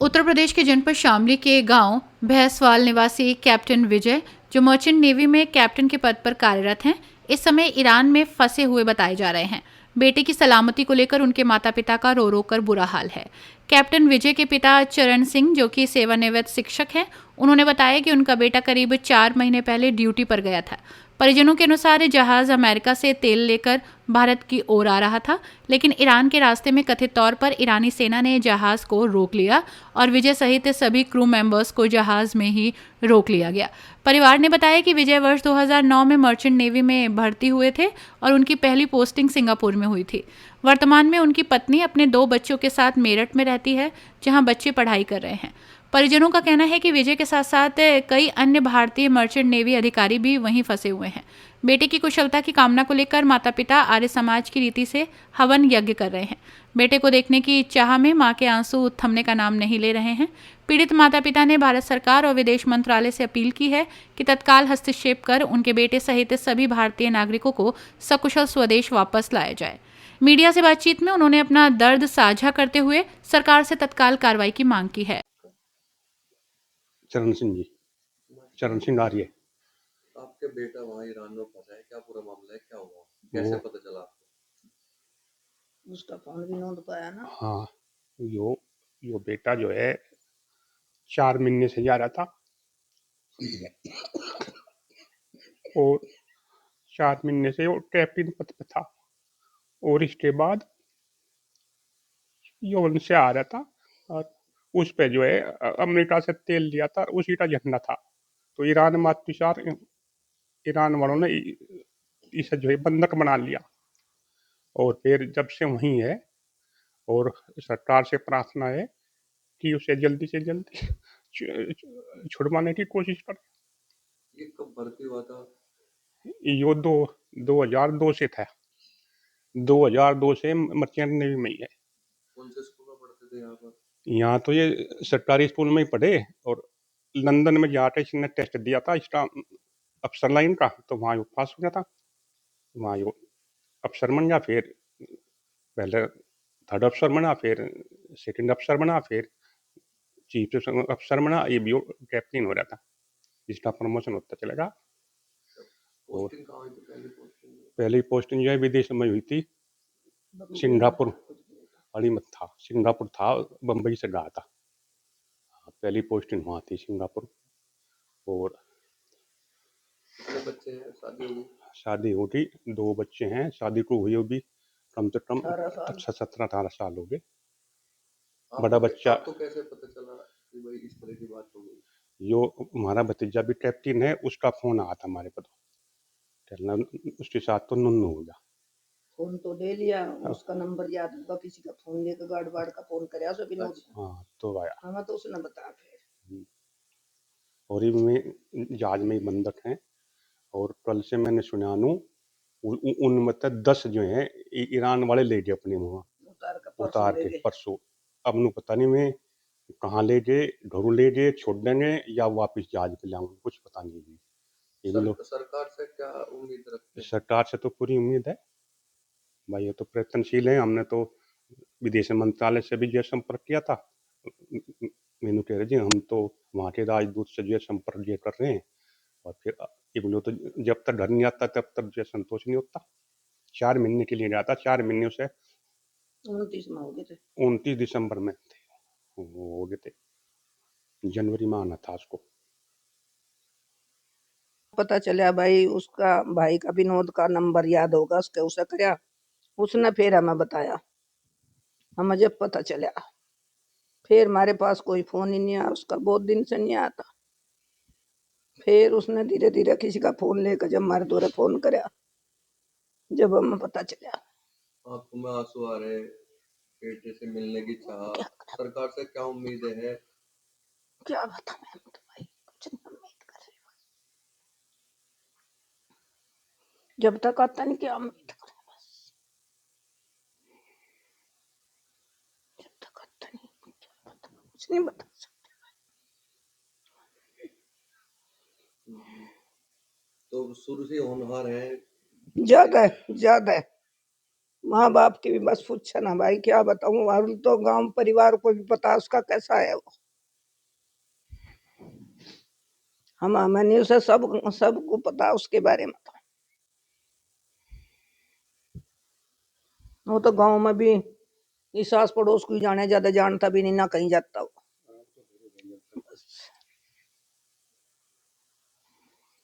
उत्तर प्रदेश के जनपद शामली के गांव भैंसवाल निवासी कैप्टन विजय, जो मर्चेंट नेवी में कैप्टन के पद पर कार्यरत हैं, इस समय ईरान में फंसे हुए बताए जा रहे हैं। बेटे की सलामती को लेकर उनके माता पिता का रो रो कर बुरा हाल है। कैप्टन विजय के पिता चरण सिंह, जो कि सेवानिवृत्त शिक्षक हैं, उन्होंने बताया कि उनका बेटा करीब 4 महीने पहले ड्यूटी पर गया था। परिजनों के अनुसार जहाज अमेरिका से तेल लेकर भारत की ओर आ रहा था, लेकिन ईरान के रास्ते में कथित तौर पर ईरानी सेना ने जहाज को रोक लिया और विजय सहित सभी क्रू मेंबर्स को जहाज में ही रोक लिया गया। परिवार ने बताया कि विजय वर्ष 2009 में मर्चेंट नेवी में भर्ती हुए थे और उनकी पहली पोस्टिंग सिंगापुर में हुई थी। वर्तमान में उनकी पत्नी अपने 2 बच्चों के साथ मेरठ में रहती है, जहां बच्चे पढ़ाई कर रहे हैं। परिजनों का कहना है कि विजय के साथ साथ कई अन्य भारतीय मर्चेंट नेवी अधिकारी भी वहीं फंसे हुए हैं। बेटे की कुशलता की कामना को लेकर माता पिता आर्य समाज की रीति से हवन यज्ञ कर रहे हैं। बेटे को देखने की चाह में मां के आंसू थमने का नाम नहीं ले रहे हैं। पीड़ित माता पिता ने भारत सरकार और विदेश मंत्रालय से अपील की है कि तत्काल हस्तक्षेप कर उनके बेटे सहित सभी भारतीय नागरिकों को सकुशल स्वदेश वापस लाया जाए। मीडिया से बातचीत में उन्होंने अपना दर्द साझा करते हुए सरकार से तत्काल कार्रवाई की मांग की है। चरण सिंह जी, चरण सिंह आर्य। आपके बेटा वहाँ ईरान में फंसा है, क्या पूरा मामला है, क्या हुआ, कैसे पता चला आपको? उसका फोन भी नोट पाया ना। हाँ, यो बेटा जो है 4 महीने से जा रहा था और 4 महीने से वो कैप्टन पद पे था और इसके बाद यो उनसे आ रहा था और उस पे जो है अमेरिका से तेल लिया था, उसी का झंडा था। तो ईरान मातुसार ईरान वालों ने इसे जो है बंधक बना लिया और फिर जब से वहीं है और सरकार से प्रार्थना है कि उसे जल्दी से जल्दी छुड़वाने की कोशिश कर। ये कब भर्ती हुआ था? यो 2002 से था। 2002 से मर्चेंट नेवी में ही है। कौन से स्कूल में पढ़ते थे यहाँ पर? यहाँ तो ये सरकारी स्कूल में ही पढ़े और लंदन में जाके इसने टेस्ट दिया था इसका अफसर लाइन का, तो वहाँ यो पास हो गया था। वहाँ यो अफसर बन गया, फिर पहले थर्ड अफसर बना, फिर सेकंड अफसर बना, फिर चीफ अफसर बना, ये भी कैप्टन हो रहा था। इसका प्रमोशन होता चलेगा। और पोस्टिंग कहाँ हुई थी? पहली पोस्टिंग पहली पोस्टिंग जो है विदेश में हुई थी, सिंगापुर। अड़ीमत था, सिंगापुर था, बम्बई से गया था। पहली पोस्टिंग वहाँ थी सिंगापुर। और कितने बच्चे हैं, शादी हुई? शादी हो गई, 2 बच्चे हैं, शादी को हुई भी कम से कम 18 साल। 17-18 साल हो गए। बड़ा बच्चा आपको कैसे पता चला कि भाई इस तरह की बात हो गई? यो हमारा भतीजा भी कैप्टन है, उसका फोन आया था हमारे पास, कहना उसके साथ तो नुन्नू हो गया। फोन तो ले लिया, उसका नंबर याद होगा, किसी का फोन लेकर गार्ड वार्ड का फोन कराया सो विनोद। हाँ तो आया। हमें तो उसने बताया फिर। और ये में जहाज में ही बंधक हैं और कल से मैंने सुना नू उन मतलब 10 जो हैं ईरान वाले ले गए अपने मुँह उतार के परसों। अब नु पता नहीं मैं कहाँ ले गए, घरों ले गए, छोड़ देंगे या वापस जहाज पे लाऊंगे, कुछ पता नहीं है। ये भी लोग सरकार से क्या उम्मीद रखते हैं? सरकार से तो पूरी उम्मीद है भाई, ये तो प्रयत्नशील है। हमने तो विदेश मंत्रालय से भी जो संपर्क किया था, मैंने कह रहे जी हम तो वहाँ के राजदूत से जो संपर्क जो कर रहे हैं, और फिर ये बोलो तो जब तक घर नहीं आता तब तक जो संतोष नहीं होता। 4 महीने के लिए जाता, 4 महीने से 29 में हो गए थे, 29 दिसंबर में थे, वो हो गए थे, जनवरी में आना था उसको। पता चला भाई उसका भाई का विनोद का नंबर याद होगा, उसके उसे कराया, उसने फिर हमें बताया। हमें जब पता चला फिर हमारे पास कोई फोन ही नहीं आया, उसका बहुत दिन से नहीं आता। फिर उसने धीरे धीरे किसी का फोन लेकर जब हमारे द्वारा फोन कराया, जब हमें पता चला। आंखों में आंसू आ रहे, बेटे से मिलने की चाह, सरकार से क्या उम्मीद है? क्या बताऊं, मैं तो भाई कुछ नहीं उम्मीद कर रही हूँ। जब तक आता नहीं क्या उम्मीद करें, बस जब तक आता नहीं क्या पता, कुछ नहीं बता सकते। तो शुरू से होनहार है? ज्यादा है, ज्यादा है, माँ बाप की भी बस पूछा ना भाई, क्या बताऊं। और तो गांव परिवार को भी पता उसका कैसा है वो। हम मैंने उसे सबको पता उसके बारे में। वो तो गांव में भी इस आस पड़ोस को जाने, ज्यादा जानता भी नहीं ना कहीं जाता वो।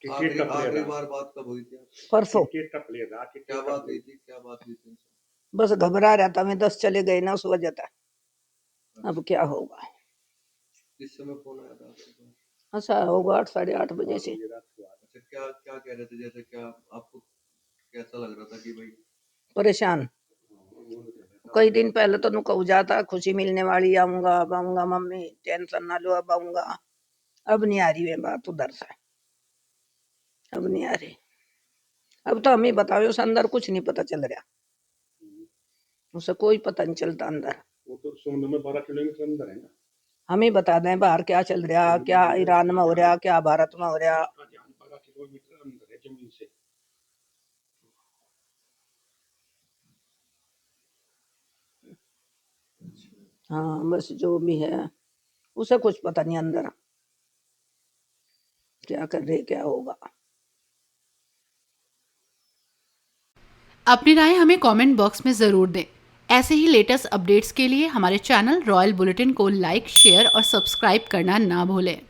क्रिकेट का आखिरी प्लेयर बार बात कब हुई थी आपसे? परसों क्रिकेट का प्लेयर था, क्रिकेट क्या का बात हुई प्लेयर। थी, क्या बात हुई थी उनसे? बस घबरा रहा था मैं, 10 चले गए ना उस वजह था। अब क्या होगा। किस समय फोन आया था आपके पास? ऐसा होगा 8 साढ़े 8 बजे से। अच्छा, क्या क्या कह रहे थे, जैसे क्या आपको कैसा लग रहा था कि भाई? परेशान। कई दिन पहले तो नुका जाता, खुशी मिलने वाली, आऊंगा अब आऊंगा मम्मी, टेंशन ना लो अब आऊंगा। अब नहीं आ रही है बात उधर से, अब नहीं आ रही। अब तो हम ही बताओ, उस अंदर कुछ नहीं पता चल रहा, उसे कोई पता नहीं चलता अंदर। वो तो समुद्र में 12 किलोमीटर अंदर है ना। हम ही बता दें बाहर क्या चल रहा, क्या ईरान में हो रहा, क्या भारत में हो रहा। उसका ध्यान 12 किलोमीटर अंदर है जमीन से। हाँ बस जो भी है उसे कुछ पता नहीं अंदर क्या कर रहे, क्या होगा। अपनी राय हमें कमेंट बॉक्स में ज़रूर दें। ऐसे ही लेटेस्ट अपडेट्स के लिए हमारे चैनल रॉयल बुलेटिन को लाइक, शेयर और सब्सक्राइब करना ना भूलें।